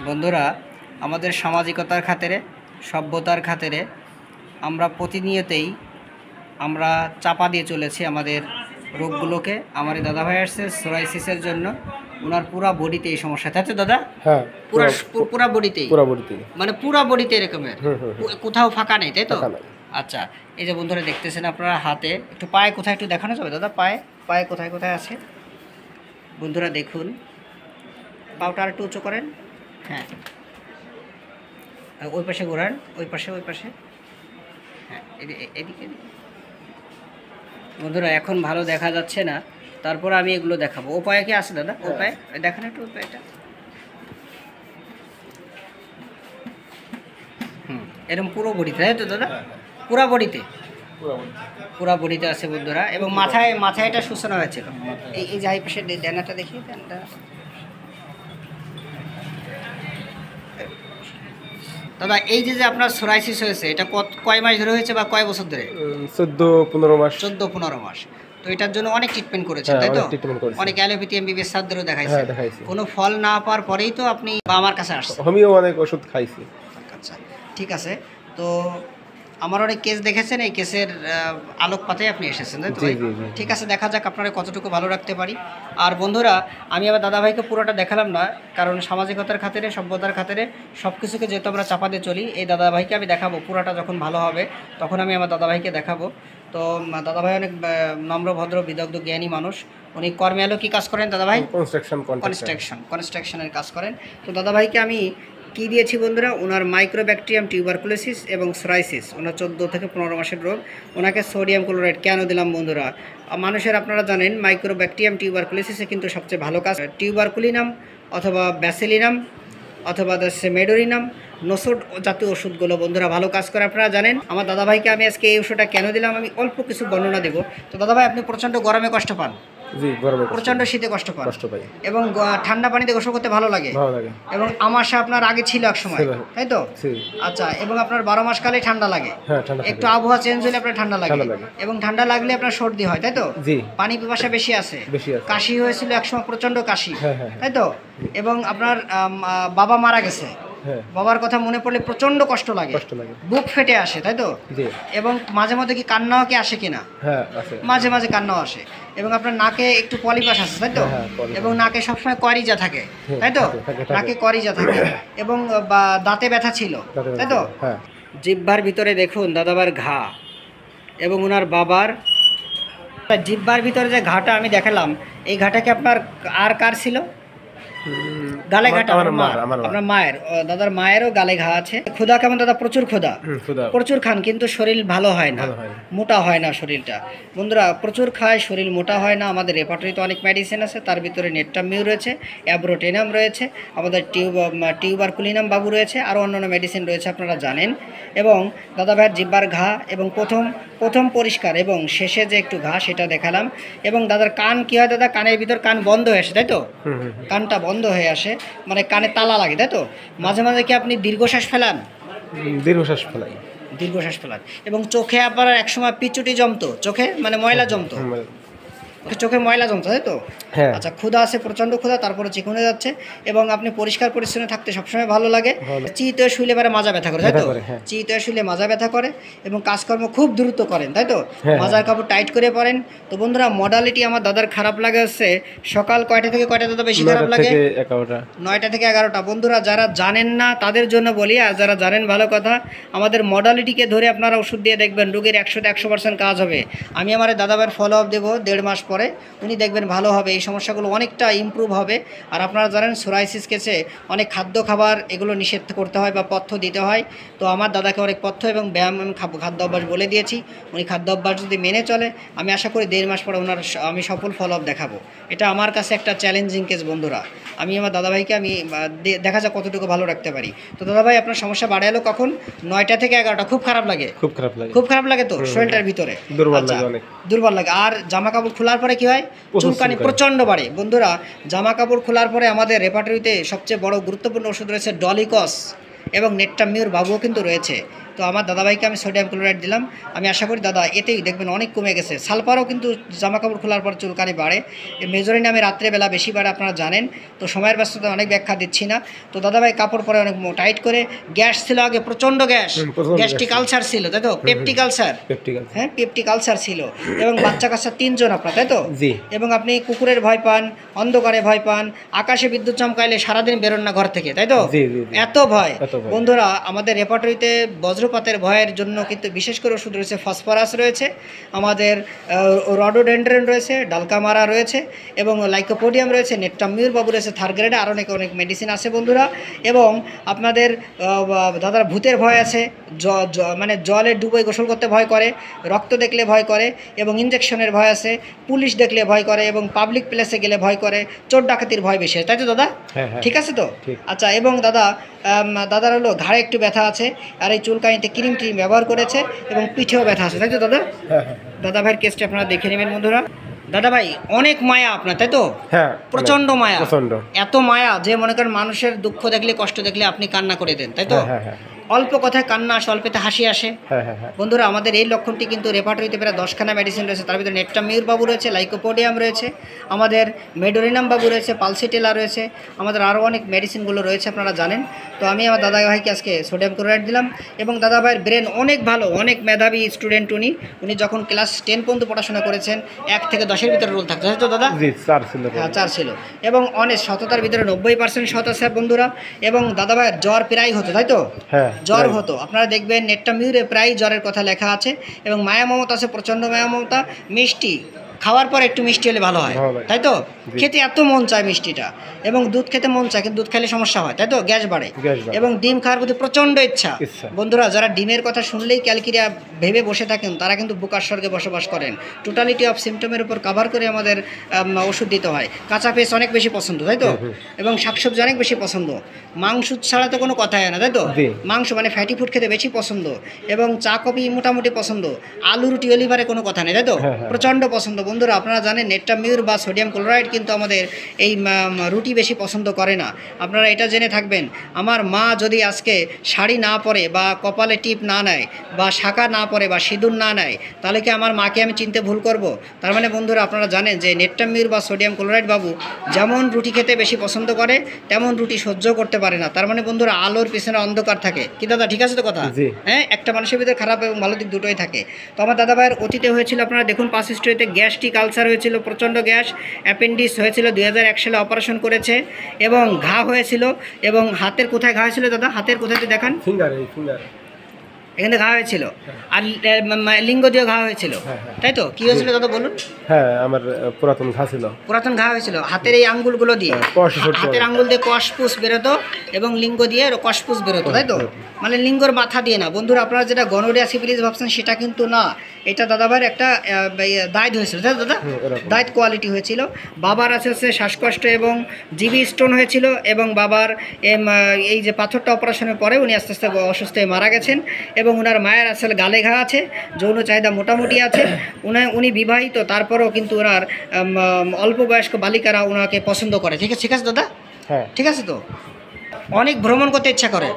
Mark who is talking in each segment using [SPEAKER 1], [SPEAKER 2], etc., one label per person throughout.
[SPEAKER 1] বন্ধুরা, আমাদের সামাজিকতার খাতিরে, সভ্যতার খাতিরে আমরা প্রতিনিয়তই আমরা চাপা দিয়ে চলেছি আমাদের রোগগুলোকে। আমার এই দাদাভাই আসছে সোরাইসিসের জন্য। ওনার পুরা বডিতে এই সমস্যা, তাই তো দাদা?
[SPEAKER 2] হ্যাঁ,
[SPEAKER 1] পুরা পুরা বডিতেই,
[SPEAKER 2] পুরা বডিতে,
[SPEAKER 1] মানে পুরা বডিতে এরকমের, কোথাও ফাঁকা নেই, তাই তো?
[SPEAKER 2] ফাঁকা নাই।
[SPEAKER 1] আচ্ছা, এই যে বন্ধুরা দেখতেছেন আপনারা হাতে, একটু পায়ে কোথায় একটু দেখানো যাবে দাদা? পায়ে পায়ে কোথায় কোথায় আছে বন্ধুরা দেখুন। পাউটা আর একটু উঁচু করেন। হ্যাঁ, ওই পাশে ঘোরান, ওই পাশে ওই পাশে। হ্যাঁ, এদিকে এদিকে এদিকে। বন্ধুরা এখন ভালো দেখা যাচ্ছে না, তারপর আমি এগুলো দেখাবো। ও পায়ে কি আছে দাদা? ও পায়ে দেখান একটু, ও পায়েটা। এরকম পুরো বডিতে, তাই তো দাদা? পুরা বডিতে, পুরা বডিতে আছে বন্ধুরা। এবং মাথায় মাথায় এটা সূচনা হয়েছিল। এই যে এই পাশে ডানাটা দেখি, ডানাটা। দাদা এই যে আপনার সোরাইসিস হয়েছে, এটা কয় মাস ধরে হয়েছে বা কয় বছর ধরে?
[SPEAKER 2] 14-15 মাস।
[SPEAKER 1] 14-15 মাস। তো এটার জন্য অনেক ট্রিটমেন্ট করেছেন, তাই তো? অনেক অ্যালোপ্যাথি, এমবিবিএস স্যারদেরও দেখাইছে। কোনো ফল না পাওয়ার পরেই তো আপনি আমার কাছে আসছেন।
[SPEAKER 2] আমিও অনেক ওষুধ খাইছি।
[SPEAKER 1] আচ্ছা, ঠিক আছে। তো আমার অনেক কেস দেখেছেন, এই কেসের আলোকপাতে আপনি এসেছেন, তাই তো? ঠিক আছে, দেখা যাক আপনারা কতটুকু ভালো রাখতে পারি। আর বন্ধুরা, আমি আবার দাদাভাইকে পুরোটা দেখালাম না, কারণ সামাজিকতার খাতিরে, সভ্যতার খাতিরে সব কিছুকে যেহেতু আমরা চাপা দিয়ে চলি, এই দাদাভাইকে আমি দেখাবো। পুরোটা যখন ভালো হবে তখন আমি আমার দাদাভাইকে দেখাবো। তো দাদাভাই অনেক নম্র, ভদ্র, বিদগ্ধ, জ্ঞানী মানুষ। উনি কর্মে আলো কী কাজ করেন দাদাভাই? কনস্ট্রাকশনের কাজ করেন। তো দাদাভাইকে আমি কি দিয়েছি বন্ধুরা? ওনার মাইক্রোব্যাকটেরিয়াম টিউবারকুলোসিস এবং সোরাইসিস, ওনার 14 থেকে 15 মাসের রোগ। ওনাকে সোডিয়াম ক্লোরাইড কেন দিলাম বন্ধুরা? মানুষের, আপনারা জানেন, মাইক্রোব্যাকটেরিয়াম টিউবারকুলোসিসে কিন্তু সবচেয়ে ভালো কাজ টিউবারকুলিনাম অথবা ব্যাসিলিনাম অথবা মেডোরিনাম, নোসোড জাতীয় ওষুধগুলো বন্ধুরা ভালো কাজ করে, আপনারা জানেন। আমার দাদাভাইকে আমি আজকে এই ওষুধটা কেন দিলাম আমি অল্প কিছু বর্ণনা দেবো। তো দাদাভাই, আপনি প্রচণ্ড গরমে কষ্ট পান?
[SPEAKER 2] জি, গরমে
[SPEAKER 1] প্রচণ্ড শীতে কষ্ট পাই। এবং
[SPEAKER 2] এবং
[SPEAKER 1] ঠান্ডা পানিতে গোসল করতে ভালো লাগে। এবং আমাশা আপনার আগে ছিল এক সময়, তাই তো? আচ্ছা, এবং আপনার 12 মাস কালে ঠান্ডা লাগে। একটু আবহাওয়া চেঞ্জ হলে আপনার ঠান্ডা লাগে। এবং ঠান্ডা লাগলে আপনার সর্দি হয়, তাই তো? পানি পিপাসা বেশি আছে। কাশি হয়েছিল একসময়, প্রচণ্ড কাশি, তাই তো? এবং আপনার বাবা মারা গেছে, বাবার কথা মনে পড়লে প্রচন্ড কষ্ট লাগে, বুক ফেটে আসে, তাই তো? এবং মাঝে মাঝে কি কান্নাও কি আসে কিনা? মাঝে মাঝে কান্নাও আসে। এবং আপনার নাকে একটু পলিপাস আছে, তাই তো? এবং নাকে সবসময় করিজা থাকে, তাই তো? নাকে করিজা থাকে। এবং দাঁতে ব্যথা ছিল, তাই তো? জিহ্বার ভিতরে দেখুন দাদাবার ঘা, এবং ওনার বাবার জিহ্বার ভিতরে যে ঘাটা আমি দেখালাম, এই ঘাটা কি আপনার আর কার ছিল? গালে ঘাটা আপনার মায়ের, দাদার মায়েরও গালে ঘা আছে। ক্ষুধা কেমন দাদা? প্রচুর ক্ষুধা, প্রচুর খান, কিন্তু শরীর ভালো হয় না, মোটা হয় না শরীরটা। বন্ধুরা, প্রচুর খায়, শরীর মোটা হয় না। আমাদের রেপার্টরিতে অনেক মেডিসিন আছে, তার ভিতরে নেট্টামিউ রয়েছে, অ্যাব্রোটেনাম রয়েছে, আমাদের টিউবারকুলিনাম বাবু রয়েছে, আরও অন্যান্য মেডিসিন রয়েছে, আপনারা জানেন। এবং দাদা ভাইয়ের জিহ্বার ঘা, এবং প্রথম পরিষ্কার এবং শেষে যে একটু ঘা, সেটা দেখালাম। এবং দাদার কান কী হয় দাদা? কানের ভিতর কান বন্ধ হয়ে আসে, তাই তো? কানটা বন্ধ হয়ে আসে, মানে কানে তালা লাগে, তাই তো? মাঝে মাঝে কি আপনি দীর্ঘশ্বাস ফেলান? দীর্ঘশ্বাস ফেলান। এবং চোখে আপনার একসময় পিচুটি জমতো, চোখে মানে ময়লা জমতো, চোখে ময়লা জমতো, তাই তো? আচ্ছা, ক্ষুধা আছে, প্রচণ্ড ক্ষুধা, তারপরে চিকনে যাচ্ছে। এবং আপনি পরিষ্কার পরিচ্ছন্ন থাকতে সবসময় ভালো লাগে। চিত হয়ে শুইলে পরে মাজা ব্যথা করে, তাই তো? চিত হয়ে শুইলে মাজা ব্যথা করে। এবং কাজকর্ম খুব দ্রুত করেন, তাই তো? মাজার কাপড় টাইট করে পরেন। তো বন্ধুরা, মডালিটি আমার দাদার খারাপ লাগে হচ্ছে সকাল কয়টা থেকে কয়টা দাদা বেশি খারাপ লাগে? 9টা থেকে 11টা। বন্ধুরা, যারা জানেন না তাদের জন্য বলি, আর যারা জানেন ভালো কথা। আমাদের মডালিটিকে ধরে আপনারা ওষুধ দিয়ে দেখবেন, রোগীর 100% কাজ হবে। আমি আমার দাদাভাইয়ের ফলো আপ দেবো 1.5 মাস পরে, উনি দেখবেন ভালো হবে, এই সমস্যাগুলো অনেকটা ইমপ্রুভ হবে। আর আপনারা জানেন সোরাইসিস কেসে অনেক খাদ্য খাবার এগুলো নিষেধ করতে হয় বা পথ্য দিতে হয়। তো আমার দাদাকে অনেক পথ্য এবং ব্যায়াম, আমি খাদ্য অভ্যাস বলে দিয়েছি। উনি খাদ্য অভ্যাস যদি মেনে চলে, আমি আশা করি 1.5 মাস পরে ওনার আমি সফল ফলো আপ দেখাবো। এটা আমার কাছে একটা চ্যালেঞ্জিং কেস বন্ধুরা। আমি আমার দাদাভাইকে আমি দেখা যাক কতটুকু ভালো রাখতে পারি। তো দাদাভাই, আপনার সমস্যা বাড়ে এলো কখন? 9টা থেকে 11টা। খুব খারাপ লাগে, খুব খারাপ লাগে তো শরীরটার ভিতরে দুর্বল লাগে। আর জামা কাপড় খোলার পরে কি হয়? চুলকানি প্রচণ্ড বাড়ে। বন্ধুরা, জামা কাপড় খোলার পরে আমাদের রেপার্টরিতে সবচেয়ে বড় গুরুত্বপূর্ণ ওষুধ রয়েছে ডলিকস, এবং নেট্টামিউর বাবুও কিন্তু রয়েছে। তো আমার দাদাভাইকে আমি সোডিয়াম ক্লোরাইড দিলাম। আমি আশা করি দাদা এতেই দেখবেন অনেক কমে গেছে। সালফারও কিন্তু জামা কাপড় খোলার পর চুলকানি বাড়ে, মেজরিন আমি রাত্রেবেলা বেশি বাড়ে আপনারা জানেন। তো সময়ের ব্যস্ততা অনেক ব্যাখ্যা দিচ্ছি না। তো দাদাভাই কাপড় পরে অনেক টাইট করে, গ্যাস ছিল আগে প্রচণ্ড গ্যাস, গ্যাস্ট্রিক আলসার ছিল তাই তো, পেপটিক আলসার, হ্যাঁ পেপটিক আলসার ছিল, এবং বাচ্চা কাচ্চা 3 জন আপনার তাই তো, এবং আপনি কুকুরের ভয় পান, অন্ধকারে ভয় পান, আকাশে বিদ্যুৎ চমকাইলে সারাদিন বেরোন না ঘর থেকে তাই তো, এত ভয়। বন্ধুরা আমাদের রেপার্টরিতে বজ্রপাতের ভয়ের জন্য কিন্তু বিশেষ করে ওষুধ রয়েছে, ফসফরাস রয়েছে, আমাদের রডোডেন্ড্রন রয়েছে, ডালকামারা রয়েছে, এবং লাইকোপোডিয়াম রয়েছে, নেট্টামিউর বাবু রয়েছে থার্ড গ্রেডে, আর অনেক মেডিসিন আছে বন্ধুরা। এবং আপনাদের দাদার ভূতের ভয় আছে, মানে জলে ডুবে গোসল করতে ভয় করে, রক্ত দেখলে ভয় করে, এবং ইঞ্জেকশনের ভয় আছে, পুলিশ দেখলে ভয় করে, এবং পাবলিক প্লেসে গেলে ভয় করে, চোর ডাকাতির ভয় বেশি, তাই তো দাদা? ঠিক আছে তো? আচ্ছা, এবং দাদার হলো ঘাড়ে একটু ব্যথা আছে, আর এই চুলকানিতে ক্রিম ব্যবহার করেছে, এবং পিঠেও ব্যথা আছে তাই তো দাদা? দাদা ভাইয়ের কেসটা আপনারা দেখে নেবেন বন্ধুরা। দাদা ভাই অনেক মায়া আপনার তাই তো?
[SPEAKER 2] হ্যাঁ,
[SPEAKER 1] প্রচন্ড মায়া, এত মায়া যে মনে করেন মানুষের দুঃখ দেখলে, কষ্ট দেখলে আপনি কান্না করে দেন তাই তো? অল্প কথায় কান্না আসে, অল্পতে হাসি আসে। বন্ধুরা আমাদের এই লক্ষণটি কিন্তু রেপার্টরিতে প্রায় 10খানা মেডিসিন রয়েছে, তার ভিতরে নেট্টামিউর বাবু রয়েছে, লাইকোপোডিয়াম রয়েছে, আমাদের মেডোরিনাম বাবু রয়েছে, পালসিটেলা রয়েছে, আমাদের আরও অনেক মেডিসিনগুলো রয়েছে আপনারা জানেন। তো আমি আমার দাদা ভাইকে আজকে সোডিয়াম ক্লোরাইড দিলাম, এবং দাদা ভাইয়ের ব্রেন অনেক ভালো, অনেক মেধাবী স্টুডেন্ট। উনি যখন ক্লাস 10 পর্যন্ত পড়াশোনা করেছেন 1 থেকে 10-এর ভিতরে রোল থাকতো তাই তো দাদা? হ্যাঁ 4 ছিল, এবং অনেক সততার ভিতরে 90% সত আছে বন্ধুরা। এবং দাদা ভাইয়ের জ্বর প্রায় হতো তাই তো? জ্বর হতো, আপনারা দেখবেন নেট্টামিউরে প্রায় জ্বরের কথা লেখা আছে, এবং মায়া মমতা আছে, প্রচণ্ড মায়া মমতা, মিষ্টি খাওয়ার পর একটু মিষ্টি হলে ভালো হয় তাই তো? খেতে এত মন চায় মিষ্টিটা, এবং দুধ খেতে মন চায়, কিন্তু দুধ খেলে সমস্যা হয় তাই তো, গ্যাস বাড়ে, এবং ডিম খাওয়ার প্রতি প্রচণ্ড ইচ্ছা। বন্ধুরা যারা ডিমের কথা শুনলেই ক্যালকিরিয়া ভেবে বসে থাকেন, তারা কিন্তু বুকার স্বর্গে বসবাস করেন। টোটালিটি অফ সিমটমের উপর কভার করে আমাদের ওষুধ দিতে হয়। কাঁচা পেঁয়াজ অনেক বেশি পছন্দ তাই তো, এবং শাকসবজি অনেক বেশি পছন্দ, মাংস ছাড়া তো কোনো কথাই হয় না তাই তো? মাংস মানে ফ্যাটি ফুড খেতে বেশি পছন্দ, এবং চা কফি মোটামুটি পছন্দ, আলু রুটি অলিভারে কোনো কথা নেই তাই তো, প্রচণ্ড পছন্দ। বন্ধুরা আপনারা জানেন নেট্টামিউর বা সোডিয়াম ক্লোরাইড কিন্তু আমাদের এই রুটি বেশি পছন্দ করে না, আপনারা এটা জেনে থাকবেন। আমার মা যদি আজকে শাড়ি না পরে, বা কপালে টিপ না নেয়, বা শাঁখা না পরে, বা সিঁদুর না নেয়, তাহলে কি আমার মাকে আমি চিনতে ভুল করব? তার মানে বন্ধুরা আপনারা জানেন যে নেট্টামিউর বা সোডিয়াম ক্লোরাইড বাবু যেমন রুটি খেতে বেশি পছন্দ করে, তেমন রুটি সহ্য করতে পারে না। তার মানে বন্ধুরা আলোর পিছনে অন্ধকার থাকে কি দাদা? ঠিক আছে তো কথা? হ্যাঁ, একটা মানুষের ভিতরে খারাপ এবং ভালো দিক দুটোই থাকে। তো আমার দাদা ভাইয়ের অতীতে হয়েছিল আপনারা দেখুন, পাস হিস্ট্রিতে গ্যাস্ট্রিক আলসার হয়েছিল, প্রচণ্ড গ্যাস, অ্যাপেন্ডিক্স হয়েছিল, 2001 সালে অপারেশন করেছে, এবং ঘা হয়েছিল। এবং হাতের কোথায় ঘা হয়েছিল দাদা? হাতের কোথায় দেখান, এখানে ঘা হয়েছিল, আর লিঙ্গ দিয়ে ঘা হয়েছিল তাই তো? কি হয়েছিল দাদা বলুন?
[SPEAKER 2] হ্যাঁ, আমার পুরাতন ঘা ছিল, পুরাতন
[SPEAKER 1] ঘা হয়েছিল হাতের এই আঙ্গুলগুলো দিয়ে, হাতের আঙ্গুল দিয়ে কষপুস বেরোতো, এবং লিঙ্গ দিয়ে কষপুস বেরোতো তাই তো? মানে লিঙ্গর মাথা দিয়ে না বন্ধুরা, আপনারা যেটা গনোরিয়া সিফিলিস ভাবছেন সেটা কিন্তু না, এটা দাদাভাইয়ের একটা দায়িত্ব হয়েছিল তাই দাদা? দায়িত্ব কোয়ালিটি হয়েছিল। বাবার আছে শ্বাসকষ্ট এবং জিবি স্টোন হয়েছিল, এবং বাবার এই যে পাথরটা অপারেশনের পরে উনি আস্তে আস্তে অসুস্থ হয়ে মারা গেছেন। এবং ওনার মায়ের আসলে গালে ঘা আছে, যৌন চাহিদা মোটামুটি আছে, উনি বিবাহিত, তারপরেও কিন্তু ওনার অল্প বয়স্ক বালিকারা ওনাকে পছন্দ করে। ঠিক আছে দাদা? হ্যাঁ ঠিক আছে তো? অনেক ভ্রমণ করতে ইচ্ছা করে,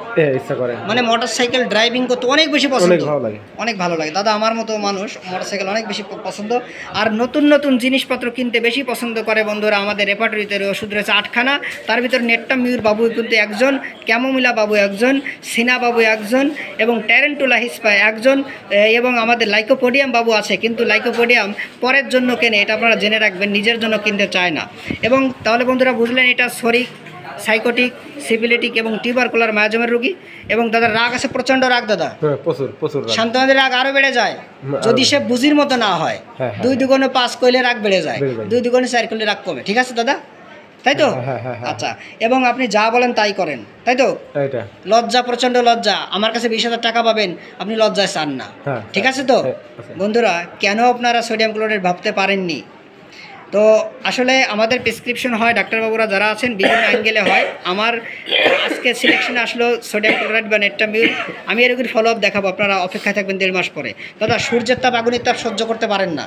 [SPEAKER 1] মানে মোটরসাইকেল ড্রাইভিং করতে অনেক বেশি পছন্দ, অনেক ভালো লাগে। দাদা আমার মতো মানুষ মোটরসাইকেল অনেক বেশি পছন্দ, আর নতুন নতুন জিনিসপত্র কিনতে বেশি পছন্দ করে। বন্ধুরা আমাদের রেপার্টরিতে ওষুধ রয়েছে 8খানা, তার ভিতরে নেট্টামিউর বাবু কিন্তু একজন, ক্যামোমিলা বাবু একজন, সিনা বাবু একজন, এবং ট্যারেন্টুলা হিসপা একজন, এবং আমাদের লাইকোপোডিয়াম বাবু আছে, কিন্তু লাইকোপোডিয়াম পরের জন্য কেনে, এটা আপনারা জেনে রাখবেন, নিজের জন্য কিনতে চায় না। এবং তাহলে বন্ধুরা বুঝলেন এটা শরিক, সাইকোটিক, সিফিলিটিক এবং টিউবারকুলার মায়াজমের রোগী। এবং দাদার রাগ আছে, প্রচণ্ড রাগ দাদা, শান্তনাদের রাগ আরও বেড়ে যায় যদি সে বুঝির মতো না হয়। 2 দুগুণে 5 কইলে রাগ বেড়ে যায়, 2 দুগুণে 4 করলে রাগ কমে। ঠিক আছে দাদা? তাই তো? আচ্ছা, এবং আপনি যা বলেন তাই করেন তাই তো? লজ্জা, প্রচণ্ড লজ্জা, আমার কাছে 20,000 টাকা পাবেন, আপনি লজ্জায় চান না। ঠিক আছে তো? বন্ধুরা কেন আপনারা সোডিয়াম ক্লোরাইড ভাবতে পারেননি? তো আসলে আমাদের প্রেসক্রিপশন হয়, ডাক্তারবাবুরা যারা আছেন বিভিন্ন অ্যাঙ্গেলে হয়। আমার আজকে সিলেকশনে আসলো সোডিয়াম ক্লোরাইড বা নেট্টামিউর। আমি এরকম ফলো আপ দেখাবো, আপনারা অপেক্ষায় থাকবেন 1.5 মাস পরে। দাদা সূর্যের তাপ, আগুনের তাপ সহ্য করতে পারেন না,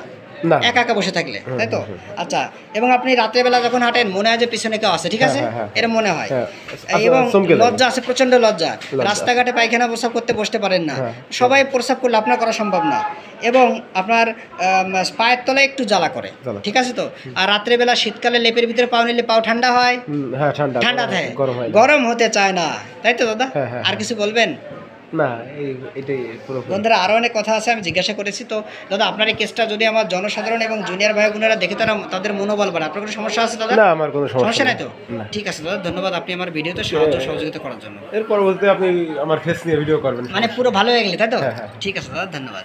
[SPEAKER 2] না।
[SPEAKER 1] একা একা বসে থাকলে, তাই তো? আচ্ছা, এবং আপনি রাতের বেলা যখন হাঁটেন মনে হয় যে পিছনে কেউ আছে, ঠিক আছে? এরকম মনে হয়। এবং লজ্জা আছে, প্রচন্ড লজ্জা। রাস্তাঘাটে পায়খানা প্রস্রাব করতে বসতে পারেন না, সবাই প্রস্রাব করলে আপনার করা সম্ভব না। এবং আপনার পায়ের তলায় একটু জ্বালা করে, ঠিক আছে তো? আর রাত্রে বেলা শীতকালে লেপের ভিতরে পাও নিলে পাও ঠান্ডা হয়, ঠান্ডা থাকে, গরম হতে চায় না, তাই তো দাদা? আর কিছু বলবেন?
[SPEAKER 2] না, এটাই পুরো।
[SPEAKER 1] বন্ধুরা আরও অনেক কথা আছে, আমি জিজ্ঞাসা করেছি। তো দাদা, আপনার এই কেসটা যদি আমার জনসাধারণ এবং জুনিয়র ভাই বোনেরা দেখে তাদের মনোবল বাড়ে, আপনার কোনো সমস্যা আছে দাদা?
[SPEAKER 2] না, আমার কোনো
[SPEAKER 1] সমস্যা নাই তো? ঠিক আছে দাদা, ধন্যবাদ আপনি আমার ভিডিওতে সহযোগিতা করার জন্য।
[SPEAKER 2] এর পরবর্তীতে আপনি আমার ফেস নিয়ে ভিডিও করবেন,
[SPEAKER 1] মানে পুরো ভালো হয়ে গেলে, তাই তো? ঠিক আছে দাদা, ধন্যবাদ।